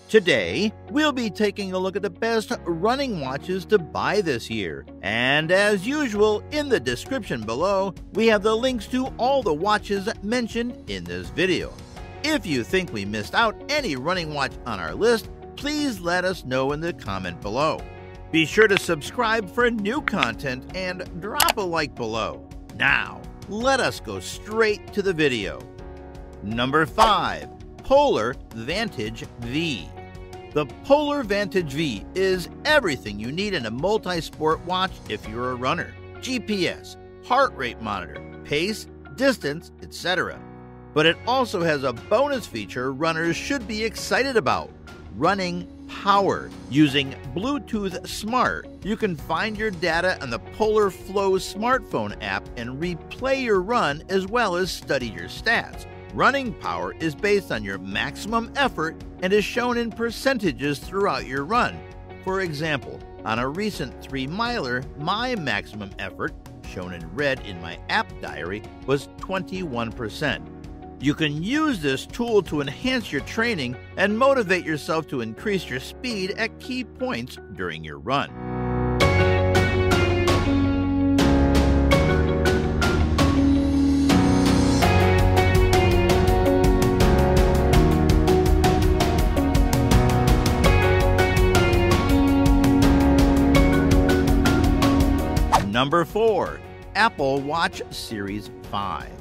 Today, we'll be taking a look at the best running watches to buy this year. And as usual, in the description below, we have the links to all the watches mentioned in this video. If you think we missed out any running watch on our list, please let us know in the comment below. Be sure to subscribe for new content and drop a like below. Now, let us go straight to the video. Number 5. Polar Vantage V. The Polar Vantage V is everything you need in a multi-sport watch if you're a runner. GPS, heart rate monitor, pace, distance, etc. But it also has a bonus feature runners should be excited about: running power. Using Bluetooth Smart, you can find your data on the Polar Flow smartphone app and replay your run as well as study your stats. Running power is based on your maximum effort and is shown in percentages throughout your run. For example, on a recent 3-miler, my maximum effort, shown in red in my app diary, was 21%. You can use this tool to enhance your training and motivate yourself to increase your speed at key points during your run. Number 4. Apple Watch Series 5.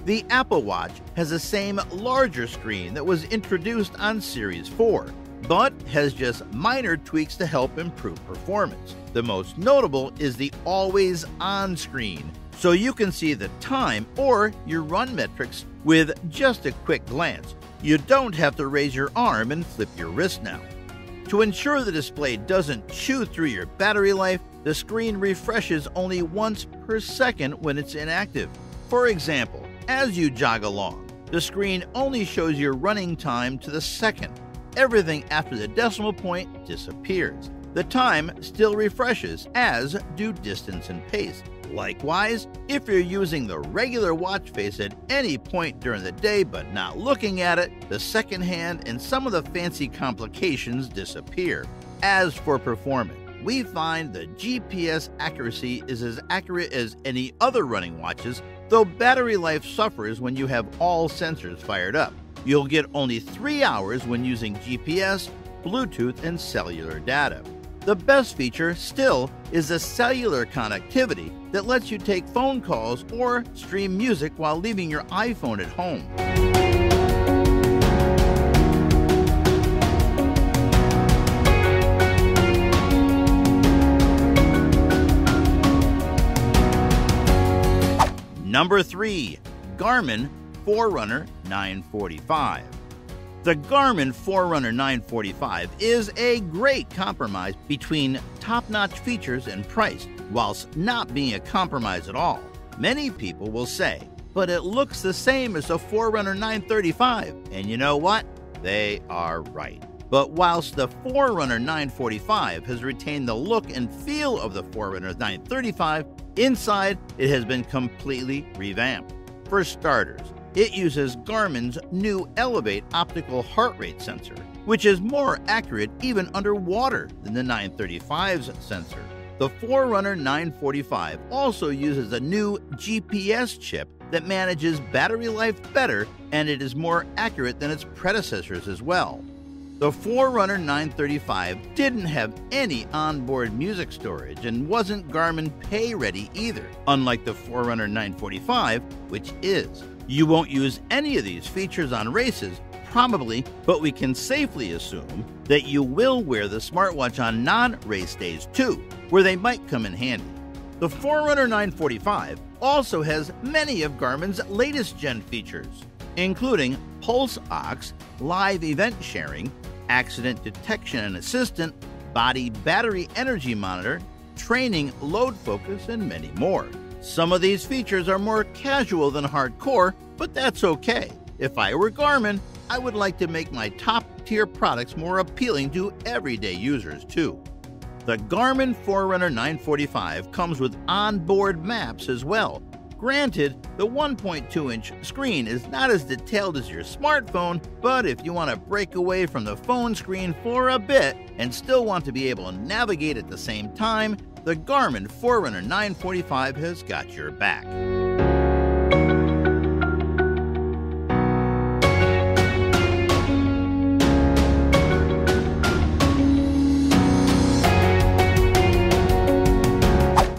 The Apple Watch has the same larger screen that was introduced on Series 4, but has just minor tweaks to help improve performance. The most notable is the Always On screen, so you can see the time or your run metrics with just a quick glance. You don't have to raise your arm and flip your wrist now. To ensure the display doesn't chew through your battery life, the screen refreshes only once per second when it's inactive. For example, as you jog along, the screen only shows your running time to the second. Everything after the decimal point disappears. The time still refreshes, as do distance and pace. Likewise, if you're using the regular watch face at any point during the day but not looking at it, the second hand and some of the fancy complications disappear. As for performance, we find the GPS accuracy is as accurate as any other running watches, though battery life suffers when you have all sensors fired up. You'll get only 3 hours when using GPS, Bluetooth, and cellular data. The best feature still is the cellular connectivity that lets you take phone calls or stream music while leaving your iPhone at home. Number 3. Garmin Forerunner 945. The Garmin Forerunner 945 is a great compromise between top-notch features and price, whilst not being a compromise at all. Many people will say, but it looks the same as the Forerunner 935, and you know what? They are right. But whilst the Forerunner 945 has retained the look and feel of the Forerunner 935, inside it has been completely revamped. For starters, it uses Garmin's new Elevate optical heart rate sensor, which is more accurate even underwater than the 935's sensor. The Forerunner 945 also uses a new GPS chip that manages battery life better, and it is more accurate than its predecessors as well. The Forerunner 935 didn't have any onboard music storage and wasn't Garmin Pay ready either, unlike the Forerunner 945, which is. You won't use any of these features on races, probably, but we can safely assume that you will wear the smartwatch on non-race days too, where they might come in handy. The Forerunner 945 also has many of Garmin's latest gen features, including Pulse Ox, live event sharing, accident detection and assistant, body battery energy monitor, training load focus, and many more. Some of these features are more casual than hardcore, but that's okay. If I were Garmin, I would like to make my top-tier products more appealing to everyday users too. The Garmin Forerunner 945 comes with onboard maps as well. Granted, the 1.2-inch screen is not as detailed as your smartphone, but if you want to break away from the phone screen for a bit and still want to be able to navigate at the same time, the Garmin Forerunner 945 has got your back.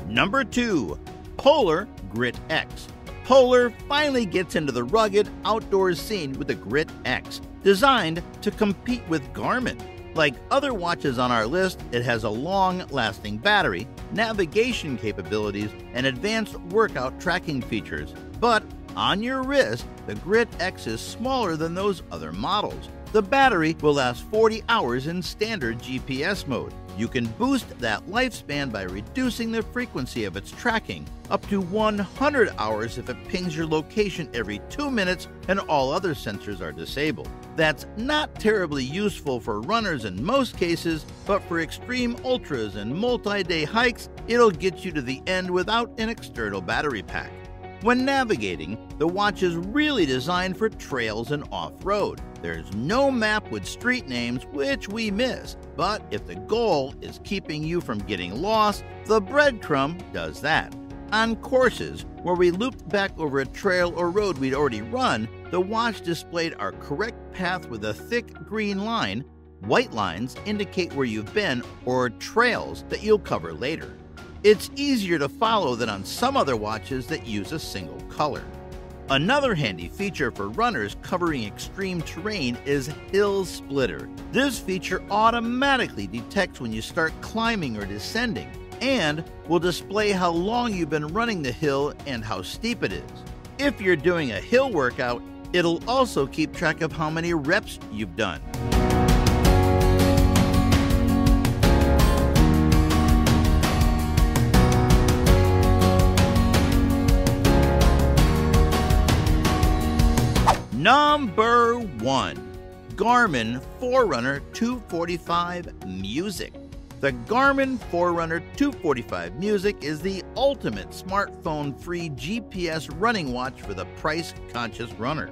Number 2. Polar Grit X. Polar finally gets into the rugged outdoors scene with the Grit X, designed to compete with Garmin. Like other watches on our list, it has a long-lasting battery, navigation capabilities, and advanced workout tracking features. But on your wrist, the Grit X is smaller than those other models. The battery will last 40 hours in standard GPS mode. You can boost that lifespan by reducing the frequency of its tracking, up to 100 hours if it pings your location every 2 minutes and all other sensors are disabled. That's not terribly useful for runners in most cases, but for extreme ultras and multi-day hikes, it'll get you to the end without an external battery pack. When navigating, the watch is really designed for trails and off-road. There's no map with street names, which we miss, but if the goal is keeping you from getting lost, the breadcrumb does that. On courses where we looped back over a trail or road we'd already run, the watch displayed our correct path with a thick green line. White lines indicate where you've been or trails that you'll cover later. It's easier to follow than on some other watches that use a single color. Another handy feature for runners covering extreme terrain is Hill Splitter. This feature automatically detects when you start climbing or descending and will display how long you've been running the hill and how steep it is. If you're doing a hill workout, it'll also keep track of how many reps you've done. Number 1. Garmin Forerunner 245 Music. The Garmin Forerunner 245 Music is the ultimate smartphone-free GPS running watch for the price-conscious runner.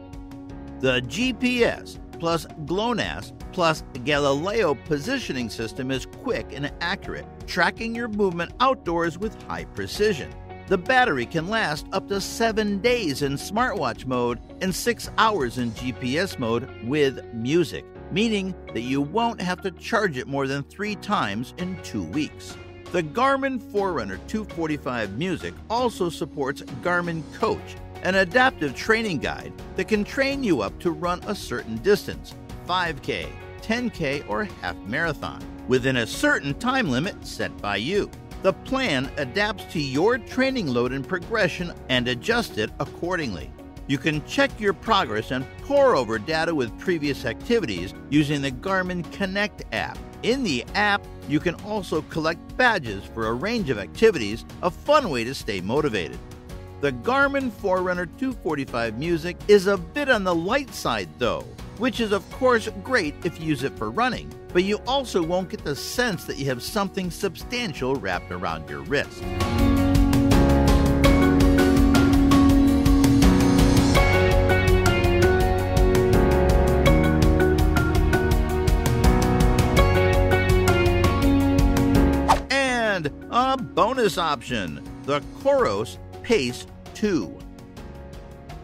The GPS plus GLONASS plus Galileo positioning system is quick and accurate, tracking your movement outdoors with high precision. The battery can last up to 7 days in smartwatch mode and 6 hours in GPS mode with music, meaning that you won't have to charge it more than 3 times in 2 weeks. The Garmin Forerunner 245 Music also supports Garmin Coach, an adaptive training guide that can train you up to run a certain distance, 5K, 10K, or half marathon, within a certain time limit set by you. The plan adapts to your training load and progression and adjust it accordingly. You can check your progress and pore over data with previous activities using the Garmin Connect app. In the app, you can also collect badges for a range of activities, a fun way to stay motivated. The Garmin Forerunner 245 Music is a bit on the light side though, which is of course great if you use it for running, but you also won't get the sense that you have something substantial wrapped around your wrist. And a bonus option, the Koros Pace 2.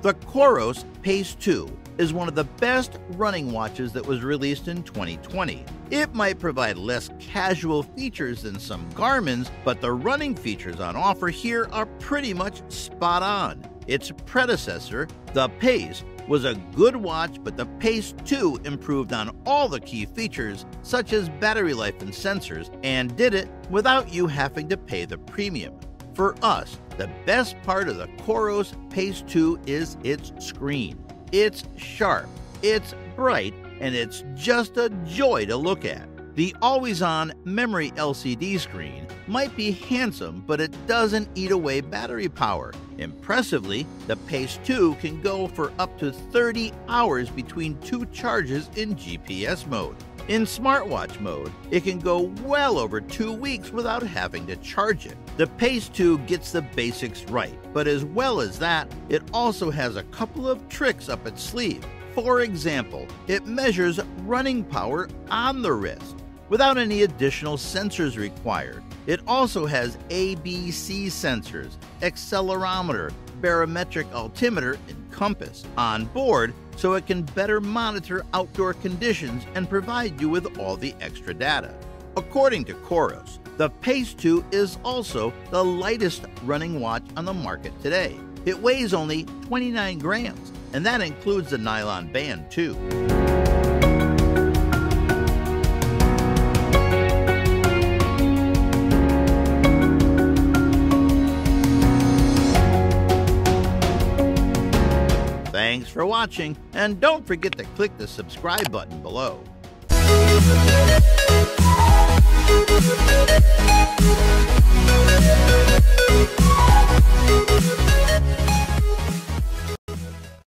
The Koros Pace 2 is one of the best running watches that was released in 2020. It might provide less casual features than some Garmin's, but the running features on offer here are pretty much spot on. Its predecessor, the Pace, was a good watch, but the Pace 2 improved on all the key features, such as battery life and sensors, and did it without you having to pay the premium. For us, the best part of the Koros Pace 2 is its screen. It's sharp, it's bright, and it's just a joy to look at. The always-on memory LCD screen might be handsome, but it doesn't eat away battery power. Impressively, the Pace 2 can go for up to 30 hours between 2 charges in GPS mode. In smartwatch mode, it can go well over 2 weeks without having to charge it. The Pace 2 gets the basics right, but as well as that, it also has a couple of tricks up its sleeve. For example, it measures running power on the wrist without any additional sensors required. It also has ABC sensors, accelerometer, barometric altimeter, and compass on board, so it can better monitor outdoor conditions and provide you with all the extra data. According to Koros, the Pace 2 is also the lightest running watch on the market today. It weighs only 29 grams, and that includes the nylon band too. Thanks for watching, and don't forget to click the subscribe button below.